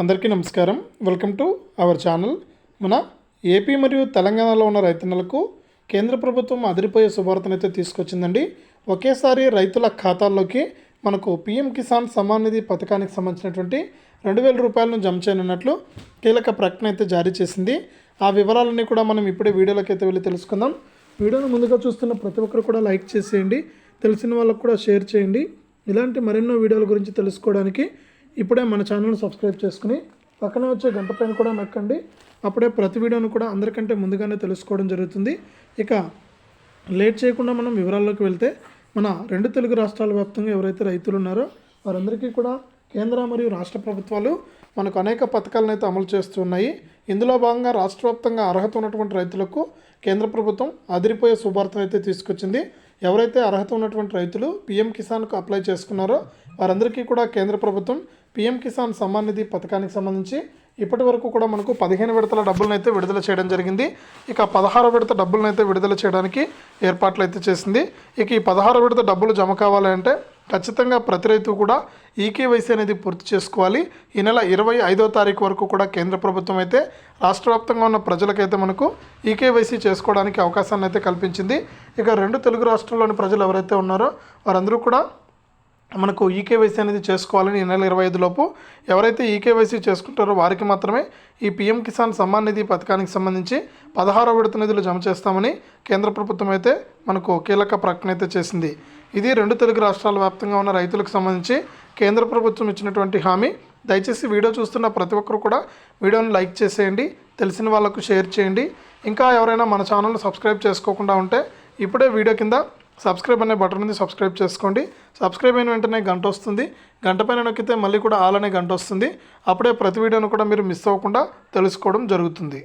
అందరికీ నమస్కారం. Welcome to our channel. మన ఏపీ మరియు తెలంగాణలో ఉన్న రైతన్నలకు కేంద్ర ప్రభుత్వం అదిరిపోయే శుభార్తనైతే తీసుకొచ్చిందండి. ఒకేసారి రైతుల ఖాతాల్లోకి మనకు పీఎం కిసాన్ సమ్మాన్ నిధి పథకానికి సంబంధించినటువంటి 2,000 రూపాయలను జమ చేయనున్నట్లు కీలక ప్రకటన అయితే జారీ చేసింది. ఆ వివరాలన్నీ కూడా మనం ఇప్పుడే వీడియోలోకి అయితే వెళ్ళి తెలుసుకుందాం. వీడియోను ముందుగా చూస్తున్న ప్రతి ఒక్కరు కూడా లైక్ చేసేయండి, తెలిసిన వాళ్ళకు కూడా షేర్ చేయండి. ఇలాంటి మరెన్నో వీడియోల గురించి తెలుసుకోవడానికి ఇప్పుడే మన ఛానల్ని సబ్స్క్రైబ్ చేసుకుని పక్కనే వచ్చే గంట పైన కూడా నొక్కండి. అప్పుడే ప్రతి వీడియోను కూడా అందరికంటే ముందుగానే తెలుసుకోవడం జరుగుతుంది. ఇక లేట్ చేయకుండా మనం వివరాల్లోకి వెళ్తే, మన 2 తెలుగు రాష్ట్రాల వ్యాప్తంగా ఎవరైతే రైతులు ఉన్నారో వారందరికీ కూడా కేంద్ర మరియు రాష్ట్ర ప్రభుత్వాలు మనకు అనేక పథకాలను అయితే అమలు చేస్తున్నాయి. ఇందులో భాగంగా రాష్ట్ర వ్యాప్తంగా అర్హత ఉన్నటువంటి రైతులకు కేంద్ర ప్రభుత్వం అదిరిపోయే శుభార్తను అయితే తీసుకొచ్చింది. ఎవరైతే అర్హత ఉన్నటువంటి రైతులు పీఎం కిసాన్కు అప్లై చేసుకున్నారో వారందరికీ కూడా కేంద్ర ప్రభుత్వం పీఎం కిసాన్ సమ్మాన్ నిధి పథకానికి సంబంధించి ఇప్పటి వరకు కూడా మనకు 15 విడతల డబ్బులను అయితే విడుదల చేయడం జరిగింది. ఇక 16 విడత డబ్బులను అయితే విడుదల చేయడానికి ఏర్పాట్లు అయితే చేసింది. ఇక ఈ 16 విడత డబ్బులు జమ కావాలంటే ఖచ్చితంగా ప్రతి రైతు కూడా ఈకేవైసీ అనేది పూర్తి చేసుకోవాలి. ఈ నెల 25వ తారీఖు వరకు కూడా కేంద్ర ప్రభుత్వం అయితే రాష్ట్ర వ్యాప్తంగా ఉన్న ప్రజలకైతే మనకు ఈకేవైసీ చేసుకోవడానికి అవకాశాన్ని అయితే కల్పించింది. ఇక 2 తెలుగు రాష్ట్రాల్లోని ప్రజలు ఎవరైతే ఉన్నారో వారందరూ కూడా మనకు ఈకేవైసీ అనేది చేసుకోవాలని ఈ నెల 25 లోపు ఎవరైతే ఈకేవైసీ చేసుకుంటారో వారికి మాత్రమే ఈ పీఎం కిసాన్ సమ్మాన్ నిధి పథకానికి సంబంధించి 16వ విడత నిధులు జమ చేస్తామని కేంద్ర ప్రభుత్వం అయితే మనకు కీలక ప్రకటన అయితే చేసింది. ఇది 2 తెలుగు రాష్ట్రాల వ్యాప్తంగా ఉన్న రైతులకు సంబంధించి కేంద్ర ప్రభుత్వం ఇచ్చినటువంటి హామీ. దయచేసి వీడియో చూస్తున్న ప్రతి ఒక్కరు కూడా వీడియోని లైక్ చేసేయండి, తెలిసిన వాళ్ళకు షేర్ చేయండి. ఇంకా ఎవరైనా మన ఛానల్ని సబ్స్క్రైబ్ చేసుకోకుండా ఉంటే ఇప్పుడే వీడియో కింద సబ్స్క్రైబ్ అనే బటన్ ఉంది, సబ్స్క్రైబ్ చేసుకోండి. సబ్స్క్రైబ్ అయిన వెంటనే గంట వస్తుంది, గంట పైన నొక్కితే మళ్ళీ కూడా ఆల్ అనే గంట వస్తుంది. అప్పుడే ప్రతి వీడియోను కూడా మీరు మిస్ అవ్వకుండా తెలుసుకోవడం జరుగుతుంది.